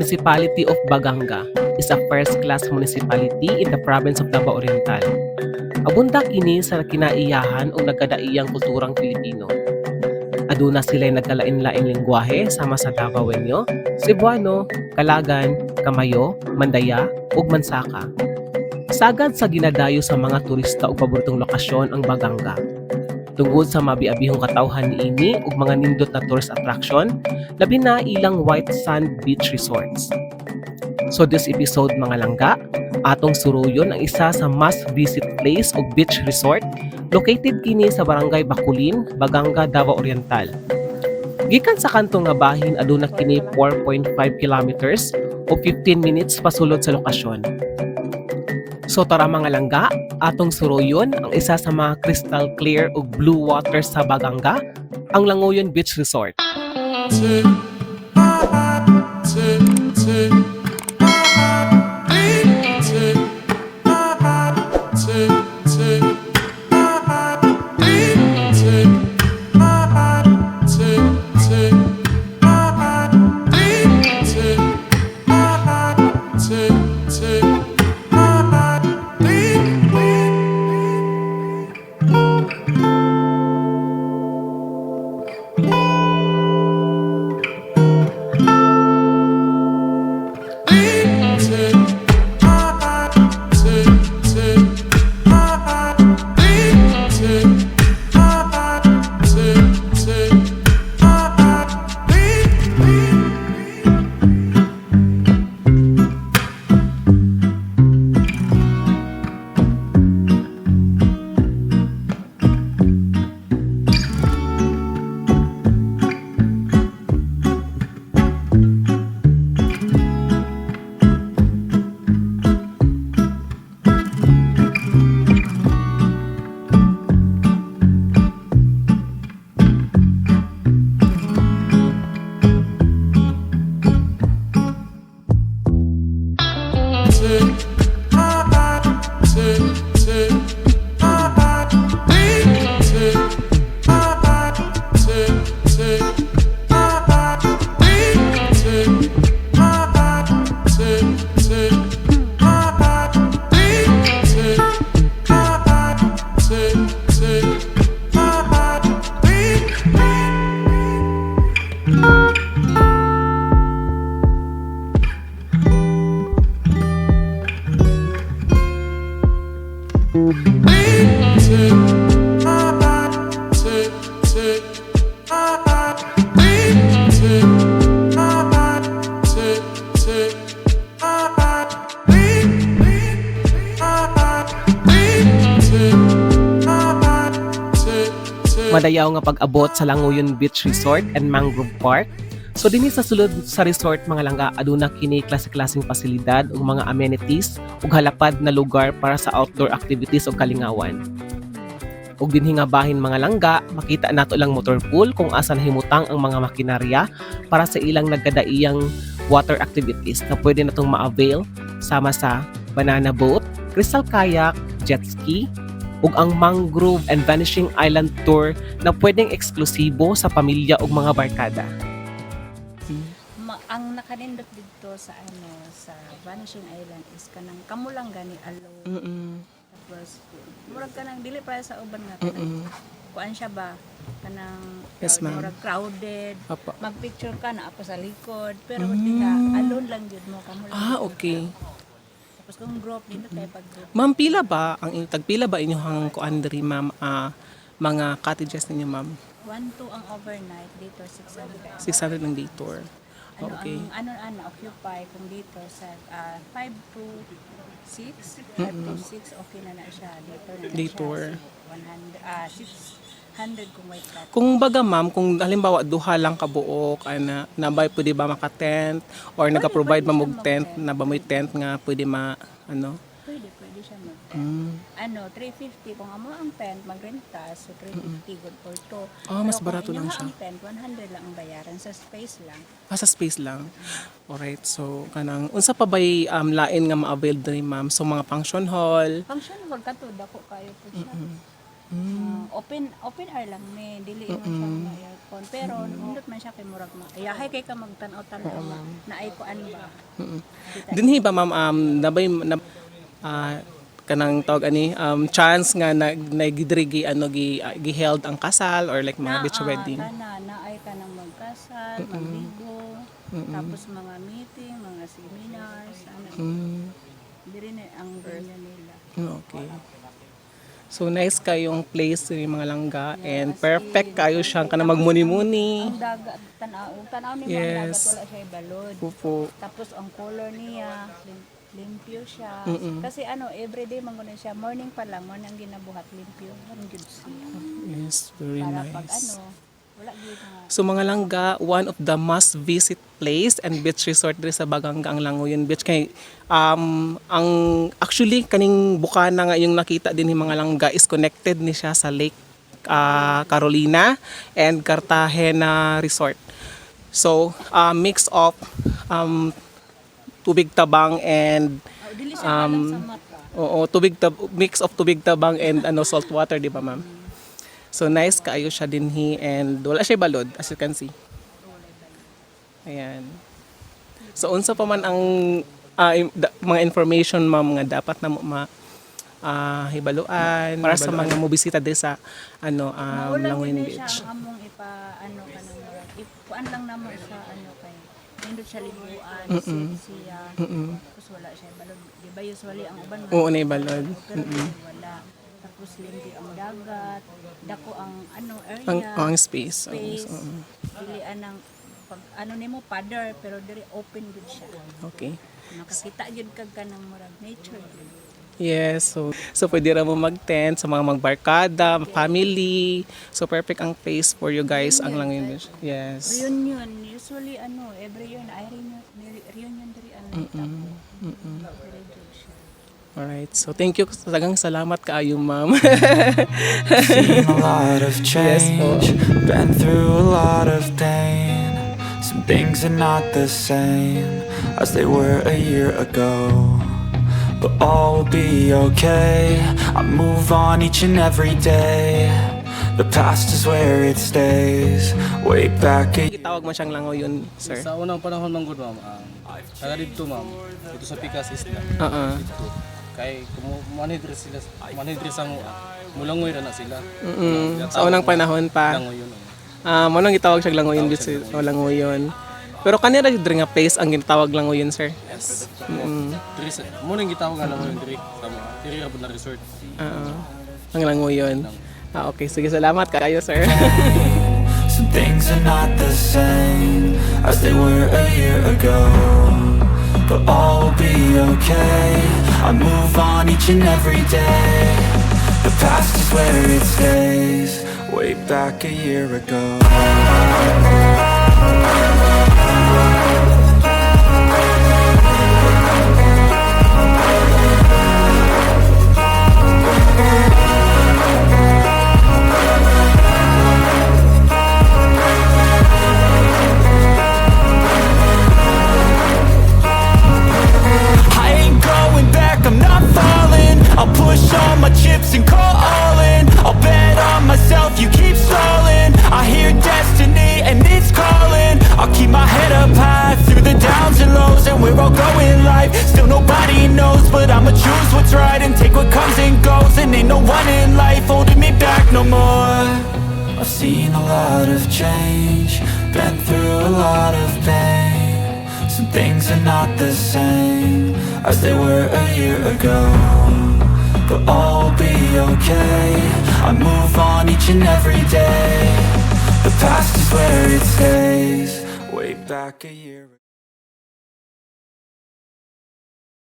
Municipality of Baganga is a first-class municipality in the province of Davao Oriental. Abunda kini sa kinaiyahan o nagkadaiyang kulturang Pilipino. Aduna sila'y nagkalain-laing lengguwahe sama sa Davaoenyo, Cebuano, Kalagan, Kamayo, Mandaya, ug Mansaka. Sagad sa ginadayo sa mga turista ug paboritong lokasyon ang Baganga. Tungod sa mabiabihong katawhan niini ug mga nindot na tourist attraction, labi na ilang white sand beach resorts. So this episode mga langga, atong suruyon ang isa sa must-visit place ug beach resort located kini sa Barangay Bakulin, Baganga, Davao Oriental. Gikan sa kantong nga bahin aduna kini 4.5 kilometers o 15 minutes pasulod sa lokasyon. So tara mga langga, atong suruyon ang isa sa mga crystal clear ug blue water sa Baganga, ang Langoyon Beach Resort. Madayaw nga pag-abot sa Langoyon Beach Resort and Mangrove Park. So dinhi sa sulod sa resort mga langga aduna kini klase-klaseng pasilidad ug mga amenities ug halapad na lugar para sa outdoor activities ug kalingawan. Ug dinhi nga bahin mga langga, makita nato lang motor pool kung asa nahimutang ang mga makinarya para sa ilang nagkadaiyang water activities na pwede natong ma-avail sama sa banana boat, crystal kayak, jet ski, ug ang Mangrove and Vanishing Island Tour na pwedeng eksklusibo sa pamilya ug mga barkada. Ang nakanindot dito sa sa Vanishing Island is kanang kamo lang gani alone. Tapos murag kanang dili para sa uban nga kanang kuan siya ba kanang Yes, ma'am. murag crowded. Apa. Magpicture ka na sa likod pero dili alone lang jud mo kamo lang. Ah, jud okay. ka. Tapos kung group dito tayo pag group. Ma'am, pila ba ang tagpila ba inyong kuan diri ma'am mga cottages ninyo ma'am? 1-2 ang overnight dito 600. 600 ng day tour. Ano Okay. ang occupy kung dito sa 5 to 6, 5 to 6 okay na siya dito na Day siya. tour. 600 kung may cut. Kung baga ma'am, kung halimbawa duha lang kabuok ana nabay pwede ba maka-tent or nagka-provide pwede ba siya mog tent mag-tent. na ba may tent nga pwede Pwede siya mag Mm. 350 kung amo ang tent magrenta so 350 good for two. Mas Pero barato kung lang inyong siya. ang tent 100 lang ang bayaran sa space lang. Sa space lang. Alright, so kanang unsa pa bay lain nga ma-avail diri ma'am? So mga function hall. Function hall kato dako kayo po siya. Open air lang ni dili mo siya mga aircon pero nindot man siya kay murag ayahay kay ka magtan-aw na ay kuan ba. Dinhi ba ma'am nabay kanang tawag ani chance nga nagidrigi gi-held ang kasal or like mga beach wedding. Na ay ka nang magkasal, magligo, tapos mga meeting, mga seminars, diri na ang ganyan nila. Okay. So nice kayong place ni mga langga and perfect kayo siyang kana magmuni-muni. Ang dagat tanaw ni Yes. dagat wala siya balod. Opo. Tapos ang color niya limpyo siya. Kasi everyday man guna siya. Morning pa lang, morning ginabuhat limpyo. Ang good siya. Yes, very Para nice. pag wala gyud nga. So mga langga, one of the must visit place and beach resort diri sa Baganga ang Langoyon Beach kay ang actually kaning bukana nga yung nakita din ni mga langga is connected ni siya sa Lake Carolina and Cartagena Resort. So mix of tubig tabang and Dili siya lang sa mata. mix of tubig tabang and salt water, di ba ma'am? So nice kaayo siya dinhi and wala siya balod as you can see. Ayan. So unsa pa man ang mga information ma'am nga dapat na hibaluan para sa mga mobisita din sa Langoyon Beach. Beach. Siya among kuan lang namo sa kay nindot siya libuan, siya. Tapos wala siya balod. Di ba usually ang uban Oo, na balod. pero wala. Tapos limpyo ang dagat, dako ang area. Ang space. Dilian ng pag nimo paddle pero diri open gud siya. Okay. Nakakita jud kag kanang murag nature gud. Yes, so pwede ra mo mag-tent sa mga magbarkada, family. So perfect ang place for you guys ang Langoyon Beach. Yes. Reunion usually every year na ay reunion diri Alright, so thank you. Talagang salamat kaayo, ma'am. Seen a lot of change, been through a lot of pain. Some things are not the same as they were a year ago, but all will be okay. I move on each and every day. The past is where it stays, way back a Tawag mo siyang Langoyon, sir. Sa unang panahon ng good ma'am, taga dito ma'am, dito sa Pikas Isla. Kay manhidre sa mo, mulangoy ra na sila. Sa unang panahon pa. Langoyon. Manong gitawag siya Langoyon Beach o Langoyon. Pero kanira diri nga place ang ginatawag Langoyon, sir. Yes. Mo nang gitawag nga Langoyon diri sa mo. Diri ra na resort. Ang Langoyon. Okay, sige, salamat kaayo, sir. Some things are not the same as they were a year ago, but all will be okay. I move on each and every day. The past is where it stays, way back a year ago. I'll push all my chips and call all in. I'll bet on myself, you keep stalling. I hear destiny and it's calling. I'll keep my head up high through the downs and lows, and we're all going life. Still nobody knows, but I'ma choose what's right and take what comes and goes. And ain't no one in life holding me back no more. I've seen a lot of change, been through a lot of pain. Some things are not the same as they were a year ago, but all will be okay. I move on each and every day. The past is where it stays, way back a year ago.